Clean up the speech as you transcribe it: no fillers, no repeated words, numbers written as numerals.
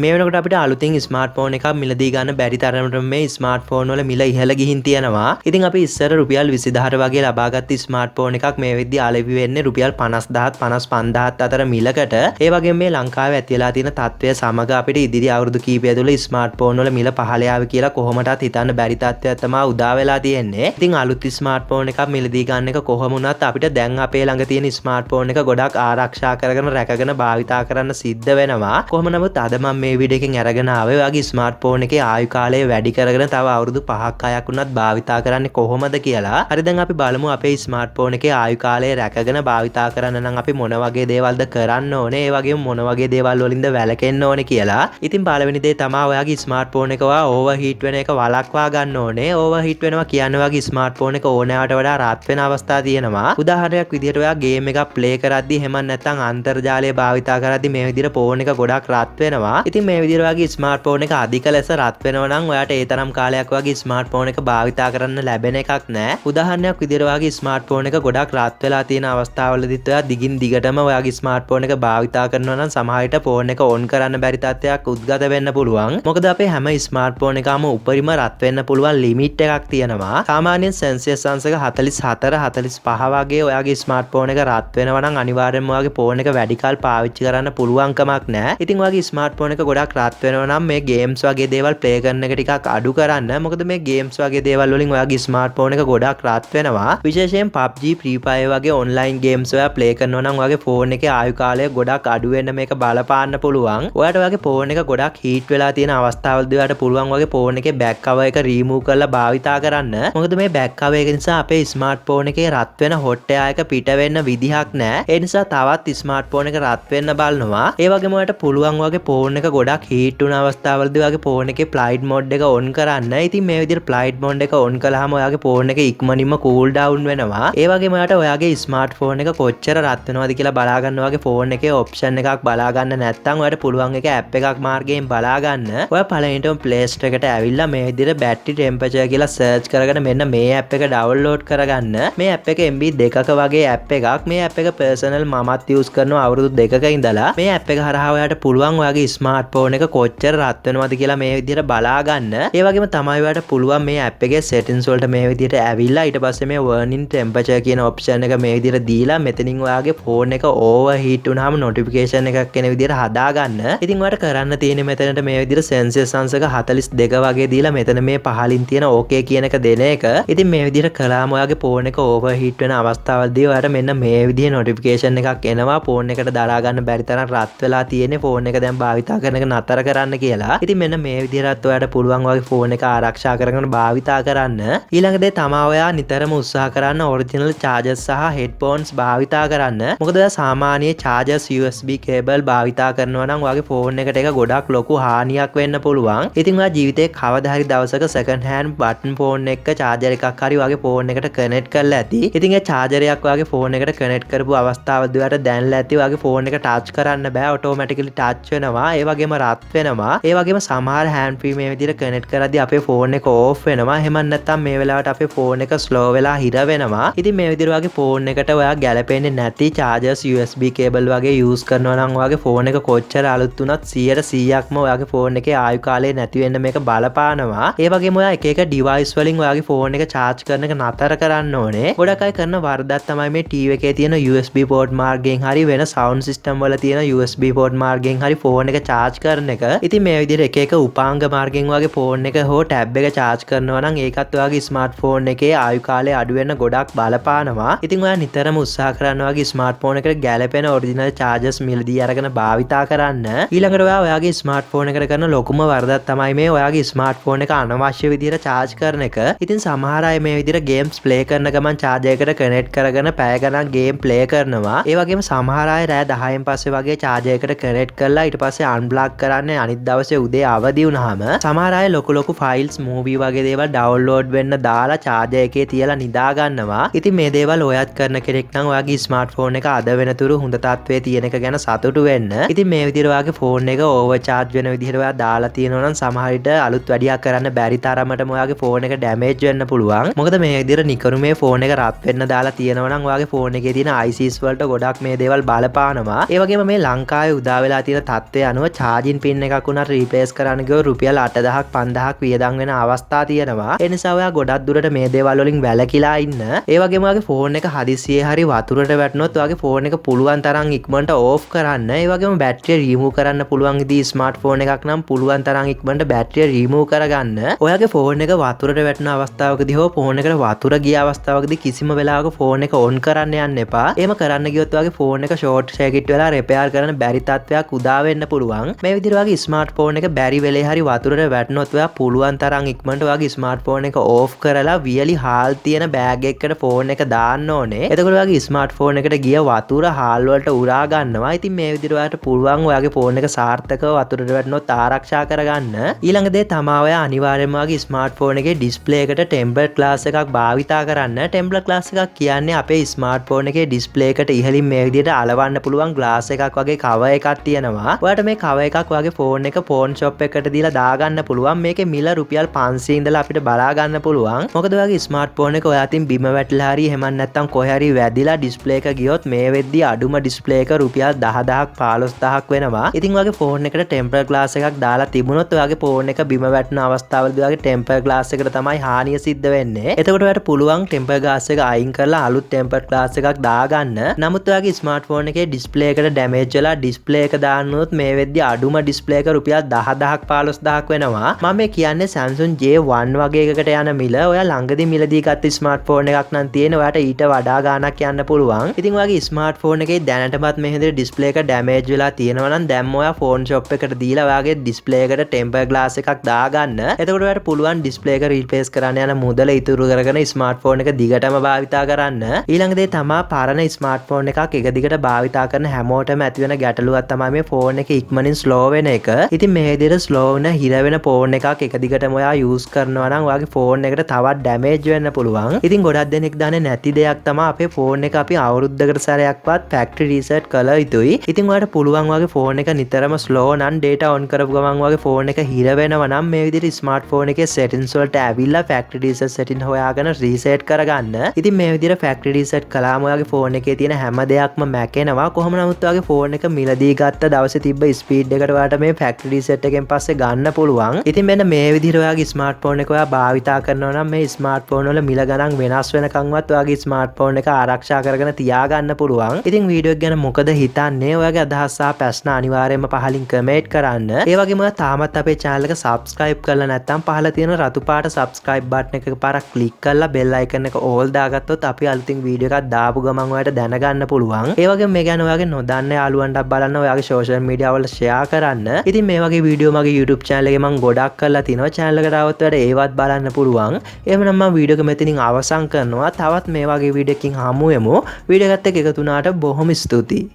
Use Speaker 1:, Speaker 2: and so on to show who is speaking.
Speaker 1: මේ වෙනකොට අපිට අලුතින් ස්මාර්ට්ෆෝන් එකක් මිලදී ගන්න බැරි තරමට මේ ස්මාර්ට්ෆෝන් වල මිල ඉහළ ගිහින් තියෙනවා. ඉතින් අපි ඉස්සර රුපියල් 20000 වගේ ලබාගත් ස්මාර්ට්ෆෝන් එකක් මේ වෙද්දී ආලෙවි වෙන්නේ රුපියල් 50000 55000 අතර මිලකට. ඒ වගේම මේ ලංකාවේ ඇති වෙලා තියෙන තත්ත්වය සමග අපිට ඉදිරි අවුරුදු කිහිපය තුළ ස්මාර්ට්ෆෝන් වල මිල පහළ යාවි කියලා කොහොමටත් හිතන්න බැරි තත්ත්වයක් තමයි උදා වෙලා තියෙන්නේ. ඉතින් අලුත් ස්මාර්ට්ෆෝන් එකක් මිලදී ගන්න එක කොහොම වුණත් අපිට දැන් අපේ ළඟ තියෙන ස්මාර්ට්ෆෝන් එක ගොඩක් ආරක්ෂා කරගෙන රැකගෙන භාවිතා කරන්න සිද්ධ වෙනවා. කොහොම නමුත් අද මම මේ වීඩියෝ එකෙන් අරගෙන ආවේ ඔයාගේ ස්මාර්ට්ෆෝන් එකේ ආයු කාලය වැඩි කරගෙන තව අවුරුදු 5ක් 6ක් වුණත් භාවිතා කරන්නේ කොහොමද කියලා. හරි දැන් අපි බලමු අපේ ස්මාර්ට්ෆෝන් එකේ ආයු කාලය රැකගෙන භාවිතා කරන්න නම් අපි මොන වගේ දේවල්ද කරන්න ඕනේ, ඒ වගේම මොන වගේ දේවල් වලින්ද වැළකෙන්න ඕනේ කියලා. ඉතින් පළවෙනි දේ තමයි ඔයාගේ ස්මාර්ට්ෆෝන් එක ඕවර්හීට් වෙන එක වළක්වා ගන්න ඕනේ. ඕවර්හීට් වෙනවා කියන්නේ ඔයාගේ ස්මාර්ට්ෆෝන් එක ඕනෑවට වඩා රත් වෙන අවස්ථා තියෙනවා. උදාහරණයක් විදිහට ඔයා ගේම් එකක් ප්ලේ කරද්දී එහෙම නැත්නම් අන්තර්ජාලය භාවිතා කරද්දී මේ විදිහට ෆෝන් එක ගොඩක් රත් වෙනවා. ඉතින් මේ විදිහට ඔයාගේ ස්මාර්ට්ෆෝන් එක අධික ලෙස රත් වෙනවා නම් ඔයාට ඒ තරම් කාලයක් ඔයාගේ ස්මාර්ට්ෆෝන් එක භාවිතා කරන්න ලැබෙන එකක් නෑ. උදාහරණයක් විදිහට ඔයාගේ ස්මාර්ට්ෆෝන් එක ගොඩක් රත් වෙලා තියෙන අවස්ථාවලදීත් ඔයා දිගින් දිගටම ඔයාගේ ස්මාර්ට්ෆෝන් එක භාවිතා කරනවා නම් සමහර විට ෆෝන් එක ඔන් කරන්න බැරි තත්ත්වයක් උද්ගත වෙන්න පුළුවන්. මොකද අපේ හැම ස්මාර්ට්ෆෝන් එකම උපරිම රත් වෙන්න පුළුවන් ලිමිට් එකක් තියෙනවා. සාමාන්‍යයෙන් සෙන්සියස් අංශක 44 45 වගේ ඔයාගේ ස්මාර්ට්ෆෝන් එක රත් වෙනවා නම් අනිවාර්යෙන්ම ඔයාගේ ෆෝන් එක වැඩි කල් පාවිච්චි කරන්න පුළුවන් කමක් නැහැ. ඉතින් ඔයාගේ ස්මාර්ට්ෆෝන් එක ගොඩක් රත් වෙනවා නම් මේ ගේම්ස් වගේ දේවල් ප්ලේ කරන එක ටිකක් අඩු කරන්න. මොකද මේ ගේම්ස් වගේ දේවල් වලින් ඔයාගේ ස්මාර්ට්ෆෝන් එක ගොඩක් රත් වෙනවා. විශේෂයෙන් PUBG Free Fire වගේ ඔන්ලයින් ගේම්ස් ඔයා ප්ලේ කරනවා නම් ඔයාගේ ෆෝන් එකේ ආයු කාලය ගොඩක් අඩු වෙන්න මේක බලපාන්න පුළුවන්. ඔයාට ඔයාගේ ෆෝන් එක ගොඩක් හීට් වෙලා තියෙන අවස්ථාවලදී ඔයාට පුළුවන් ඔයාගේ ෆෝන් එකේ බෑක් කවර් එක රීමූව් කරලා භාවිතා කරන්න. මොකද මේ බෑක් කවර් එක නිසා අපේ ස්මාර්ට්ෆෝන් එකේ රත් වෙන හොට් එයා එක පිට වෙන්න විදිහක් නැහැ. ඒ නිසා තවත් ස්මාර්ට්ෆෝන් එක රත් වෙන්න බලනවා. ඒ වගේම ඔයාලට පුළුවන් ඔයාගේ ෆෝන් එක ගොඩක් හීට් වුණ අවස්ථාවලදී ඔයාගේ ෆෝන් එකේ ෆ්ලයිට් මෝඩ් එක ඔන් කරන්න. ඉතින් මේ විදිහට ෆ්ලයිට් මෝඩ් එක ඔන් කළාම ඔයාගේ ෆෝන් එක ඉක්මනින්ම කූල් ඩවුන් වෙනවා. ඒ වගේම ඔයාට ඔයාගේ ස්මාර්ට්ෆෝන් එක කොච්චර රත් වෙනවද කියලා බලා ගන්න ඔයාගේ ෆෝන් එකේ ඔප්ෂන් එකක් බලා ගන්න නැත්නම් ඔයාට පුළුවන් එක ඇප් එකක් මාර්ගයෙන් බලා ගන්න. ඔයා පළවෙනිටම ප්ලේ ස්ටෝර් එකට ඇවිල්ලා මේ විදිහට බැටරි ටෙම්පරේචර් කියලා සර්ච් කරගෙන මෙන්න මේ ඇප් එක ඩවුන්ලෝඩ් කරගන්න. මේ ඇප් එක MB 2ක වගේ ඇප් එකක්. මේ ඇප් එක පර්සනල් මමත් යූස් කරනවා අවුරුදු 2ක ඉඳලා. මේ ඇප් එක හරහා ඔයාට පුළුවන් ඔයාගේ ස්මාර්ට්ෆෝන් එක කොච්චර රත් වෙනවද කියලා මේ විදිහට බලා ගන්න. ඒ වගේම තමයි ඔයාට පුළුවන් මේ ඇප් එකේ settings වලට මේ විදිහට ඇවිල්ලා ඊට පස්සේ මේ warning temperature කියන ඔප්ෂන් එක මේ විදිහට දීලා මෙතනින් ඔයාගේ ෆෝන් එක overheat වුණාම notification එකක් එන විදිහට හදා ගන්න. ඉතින් ඔයාට කරන්න තියෙන්නේ මෙතනට මේ විදිහට සෙන්සියස් අංශක 42 වගේ දීලා මෙතන මේ පහලින් තියෙන OK කියන එක දෙන එක. ඉතින් මේ විදිහට කළාම ඔයාගේ ෆෝන් එක overheat වෙන අවස්ථාවලදී ඔයාට මෙන්න මේ විදිහේ notification එකක් එනවා. ෆෝන් එකට දරා ගන්න බැරි තරම් රත් වෙලා තියෙන්නේ ෆෝන් එක දැන් භාවිතා කරන එක නතර කරන්න කියලා. ඉතින් මෙන්න මේ විදිහට ඔයාට පුළුවන් ඔයාගේ ෆෝන් එක ආරක්ෂා කරගෙන භාවිතා කරන්න. ඊළඟ දේ තමයි ඔයා නිතරම උත්සාහ කරන්න ඔරිජිනල් chargers සහ headphones භාවිතා කරන්න. මොකද ඔයා සාමාන්‍ය chargers USB cable භාවිතා කරනවා නම් ඔයාගේ ෆෝන් එකට ඒක ගොඩක් ලොකු හානියක් වෙන්න පුළුවන්. ඉතින් ඔයා ජීවිතේ කවදා හරි දවසක second hand button phone එකක charger එකක් හරි ඔයාගේ ෆෝන් එකට connect කරලා ඇති. ඉතින් ඒ charger එකක් ඔයාගේ ෆෝන් එකට connect කරපු අවස්ථාවදී ඔයාට දැනලා ඇති ඔයාගේ ෆෝන් එක touch කරන්න බෑ, automatically touch වෙනවා. ඒ වගේම රත් වෙනවා. ඒ වගේම සමහර hand free මේ විදිහට connect කරද්දී අපේ ෆෝන් එක off වෙනවා. එහෙම නැත්නම් මේ වෙලාවට අපේ ෆෝන් එක slow වෙලා හිර වෙනවා. ඉතින් මේ විදිහට ඔයාගේ ෆෝන් එකට ඔයා ගැලපෙන්නේ නැති chargers USB cable වගේ use කරනවා නම් ඔයාගේ ෆෝන් එක කොච්චර අලුත් වුණත් 100%ක්ම ඔයාගේ ෆෝන් එකේ ආයු කාලය නැති වෙන්න මේක බලපානවා. ඒ වගේම ඔයා එක එක device වලින් ඔයාගේ ෆෝන් එක charge කරන එක නතර කරන්න ඕනේ. ගොඩක් අය කරන වරදක් තමයි මේ TV එකේ තියෙන USB port මාර්ගයෙන් හරි වෙන sound system වල තියෙන USB port මාර්ගයෙන් හරි ෆෝන් එක charge කරන එක. ඉතින් මේ විදිහට එක එක උපාංග මාර්ගයෙන් ඔයාගේ ෆෝන් එක හෝ tab එක charge කරනවා නම් ඒකත් ඔයාගේ ස්මාර්ට්ෆෝන් එකේ ආයු කාලය අඩු වෙන්න ගොඩක් බලපානවා. ඉතින් ඔයා නිතරම උත්සාහ කරන්න ඔයාගේ ස්මාර්ට්ෆෝන් එකට ගැලපෙන ඔරිජිනල් chargers මිලදී අරගෙන භාවිතා කරන්න. ඊළඟට ඔයාගේ ස්මාර්ට්ෆෝන් එකට කරන ලොකුම වරදක් තමයි මේ ඔයාගේ ස්මාර්ට්ෆෝන් එක අනවශ්‍ය විදිහට charge කරන එක. ඉතින් සමහර අය මේ විදිහට games play කරන ගමන් charger එකට connect කරගෙන පැය ගණන් game play කරනවා. ඒ වගේම සමහර අය රෑ 10න් පස්සේ වගේ charger එකට connect කරලා ඊට පස්සේ unplug කරන්නේ අනිත් දවසේ උදේ අවදි වුණාම. සමහර අය ලොකු files movie වගේ දේවල් download වෙන්න දාලා charger එකේ තියලා නිදා ගන්නවා. ඉතින් මේ දේවල් ඔයත් කරන කෙනෙක් නම් ඔයාගේ ස්මාර්ට්ෆෝන් එක අද වෙනතුරු හොඳ තත්ත්වයේ තියෙන එක ගැන සතුටු වෙන්න. ඉතින් මේ විදිහට ඔයාගේ ෆෝන් එක overcharge වෙන විදිහට ඔයා දාලා තියෙනවා නම් සමහර විට අලුත් වැඩියක් කරන්න බැරි තරමටම ඔයාගේ ෆෝන් එක damage වෙන්න පුළුවන්. මොකද මේ විදිහට නිකරුමේ ෆෝන් එක රත් වෙන්න දාලා තියෙනවා නම් ඔයාගේ ෆෝන් එකේ තියෙන ICs වලට ගොඩක් මේ දේවල් බලපානවා. ඒ වගේම මේ ලංකාවේ උදා වෙලා තියෙන තත්ත්වය අනුව charging pin එකක් උනත් replace කරන්න ගියොත් රුපියල් 8000ක් 5000ක් වියදම් වෙන අවස්ථා තියෙනවා. ඒ නිසා ඔයා ගොඩක් දුරට මේ දේවල් වලින් වැළකීලා ඉන්න. ඒ වගේම ඔයාගේ ෆෝන් එක හදිසියේ හරි වතුරට වැටුනොත් ඔයාගේ ෆෝන් එක පුළුවන් තරම් ඉක්මනට ඕෆ් කරන්න. ඒ වගේම බැටරිය රිමූව් කරන්න පුළුවන් ඉදී ස්මාර්ට් ෆෝන් එකක් නම් පුළුවන් තරම් ඉක්මනට බැටරිය රිමූව් කරගන්න. ඔයාගේ ෆෝන් එක වතුරට වැටෙන අවස්ථාවකදී හෝ ෆෝන් එකට වතුර ගිය අවස්ථාවකදී කිසිම වෙලාවක ෆෝන් එක ඔන් කරන්න යන්න එපා. එහෙම කරන්න ගියොත් ඔයාගේ ෆෝන් එක ෂෝට් සර්කිට් වෙලා රිපෙයාර් කරන්න බැරි තත්ත්වයක් උදා වෙන්න පුළුවන්. මේ විදිහට ඔයාගේ ස්මාර්ට් ෆෝන් එක බැරි වෙලේ හරි වතුරට වැටුනොත් ඔයා පුළුවන් තරම් ඉක්මනට ඔයාගේ ස්මාර්ට් ෆෝන් එක ඕෆ් කරලා වියලි හාල් තියෙන බෑග් එකකට ෆෝන් එක දාන්න ඕනේ. එතකොට ඔයාගේ ස්මාර්ට් ෆෝන් එකට ගිය වතුර හාල් වලට උරා ගන්නවා. ඉතින් මේ විදිහට ඔයාලට පුළුවන් ඔයාගේ ෆෝන් එක සාර්ථකව වතුරට වැටුනොත් ආරක්ෂා කරගන්න. ඊළඟ දේ තමයි ඔයා අනිවාර්යයෙන්ම ඔයාගේ ස්මාර්ට් ෆෝන් එකේ ඩිස්ප්ලේ එකට ටෙම්පර්ඩ් ග්ලාස් එකක් භාවිතා කරන්න. ටෙම්පර්ඩ් ග්ලාස් එකක් කියන්නේ අපේ ස්මාර්ට් ෆෝන් එකේ ඩිස්ප්ලේ එකට ඉහළින් මේ විදිහට අලවන්න පුළුවන් ග්ලාස් එකක් වගේ කවර් එකක් තියෙනවා. ඔයාලට මේ කවර් එකක් ඔයාගේ ෆෝන් එක ෆෝන් ෂොප් එකකට දීලා දාගන්න පුළුවන්. මේකේ මිල රුපියල් 500 ඉඳලා අපිට බලා ගන්න පුළුවන්. මොකද ඔයාගේ ස්මාර්ට් ෆෝන් එක ඔයා අතින් බිම වැටලා හරි එහෙම නැත්නම් කොහේ හරි වැදිලා ඩිස්ප්ලේ එක ගියොත් මේ වෙද්දි අඩුම ඩිස්ප්ලේ එක රුපියල් 10000ක් 15000ක් වෙනවා. ඉතින් ඔයාගේ ෆෝන් එකට ටෙම්පර්ඩ් ග්ලාස් එකක් දාලා තිබුණොත් ඔයාගේ ෆෝන් එක බිම වැටෙන අවස්ථාවලදී ඔයාගේ ටෙම්පර්ඩ් ග්ලාස් එකට තමයි හානිය සිද්ධ වෙන්නේ. එතකොට ඔයාලට පුළුවන් ටෙම්පර්ඩ් ග්ලාස් එක අයින් කරලා අලුත් ටෙම්පර්ඩ් ග්ලාස් එකක් දාගන්න. නමුත් ඔයාගේ ස්මාර්ට් ෆෝන් එකේ ඩිස්ප්ලේ එකට ඩැමේජ් වෙලා ඩිස්ප්ලේ එක දාන්නොත් මේ වෙද්දි අඩුම ඩිස්ප්ලේ එක රුපියල් 10000ක් 15000ක් වෙනවා. මම මේ කියන්නේ Samsung J1 වගේ එකකට යන මිල. ඔයා ළඟදී මිලදී ගත්ත ස්මාර්ට් ෆෝන් එකක් නම් තියෙන ඔයාට ඊට වඩා ගාණක් යන්න පුළුවන්. ඉතින් ඔයාගේ ස්මාර්ට් ෆෝන් එකේ දැනටමත් මේ විදිහට ඩිස්ප්ලේ එක ඩැමේජ් වෙලා තියෙනවා නම් දැන් ඔයා ෆෝන් ෂොප් එකට දීලා ඔයාගේ ඩිස්ප්ලේ එකට ටෙම්පර් ග්ලාස් එකක් දාගන්න. එතකොට ඔයාට පුළුවන් ඩිස්ප්ලේ එක රීප්ලේස් කරන්න යන මුදල ඉතුරු කරගෙන ස්මාර්ට් ෆෝන් එක දිගටම භාවිතා කරන්න. ඊළඟ දේ තමයි පරණ ස්මාර්ට් ෆෝන් එකක් එක දිගට භාවිතා කරන හැමෝටම ඇති වෙන ගැටලුවක් තමයි මේ ෆෝන් එක ඉක්මනින් ස්ලෝ වෙන එක. ඉතින් මේ විදිහට ස්ලෝ වෙන හිර වෙන ෆෝන් එකක් එක දිගටම ඔයා යූස් කරනවා නම් ඔයාගේ ෆෝන් එකට තවත් ඩැමේජ් වෙන්න පුළුවන්. ඉතින් ගොඩක් දෙනෙක් දන්නේ නැති දෙයක් තමයි අපේ ෆෝන් එක අපි අවුරුද්දකට සැරයක්වත් ෆැක්ටරි රීසෙට් කළ යුතුයි. ඉතින් ඔයාලට පුළුවන් වගේ ෆෝන් එක නිතරම ස්ලෝ නම් data on කරපු ගමන් වගේ ෆෝන් එක හිර වෙනවා නම් මේ විදිහට ස්මාර්ට් ෆෝන් එකේ settings වලට ඇවිල්ලා ෆැක්ටරි රීසෙට් setting හොයාගෙන රීසෙට් කරගන්න. ඉතින් මේ විදිහට ෆැක්ටරි රීසෙට් කළාම ඔයාගේ ෆෝන් එකේ තියෙන හැම දෙයක්ම මැකෙනවා. කොහොම නමුත් ඔයාගේ ෆෝන් එක මිලදී ගත්ත දවසේ තිබ්බ ස්පීඩ් එකට ඔයාලට මේ ෆැක්ටරි රීසෙට් එකෙන් පස්සේ ගන්න පුළුවන්. ඉතින් මෙන්න මේ විදිහට ඔයාගේ ස්මාර්ට් ෆෝන් එක ඔයා භාවිතා කරනවා නම් මේ ස්මාර්ට් ෆෝන් වල මිල ගණන් වෙනස් වෙනකන්වත් ඔයාගේ ස්මාර්ට් ෆෝන් එක ආරක්ෂා කරගෙන තියාගන්න පුළුවන්. ඉතින් වීඩියෝ එක ගැන මොකද හිතන්නේ? ඔයාගේ අදහස් සහ ප්‍රශ්න අනිවාර්යයෙන්ම පහලින් කමෙන්ට් කරන්න. ඒ වගේම ඔයා තාමත් අපේ channel එක subscribe කරලා නැත්නම් පහළ තියෙන රතු පාට subscribe button එක එකපාරක් click කරලා bell icon එක all දාගත්තොත් අපි අලුතින් වීඩියෝ එකක් දාපු ගමන් ඔයාලට දැනගන්න පුළුවන්. ඒ වගේම මේ ගැන ඔයාගේ නොදන්න යාළුවන්ට බලන්න ඔයාගේ social media වල share කරන්න. ඉතින් මේ වගේ වීඩියෝ මගේ YouTube channel එකේ මම ගොඩක් කරලා තිනවා. channel එකට ආවොත් ඔයාලට ඒවත් බලන්න පුළුවන්. එහෙමනම් මම වීඩියෝ එක මෙතනින් අවසන් කරනවා. තවත් මේ වගේ වීඩියෝ එකකින් හමු වෙමු. වීඩියෝ එකත් එක්ක එකතු වුණාට බොහොම ස්තුතියි.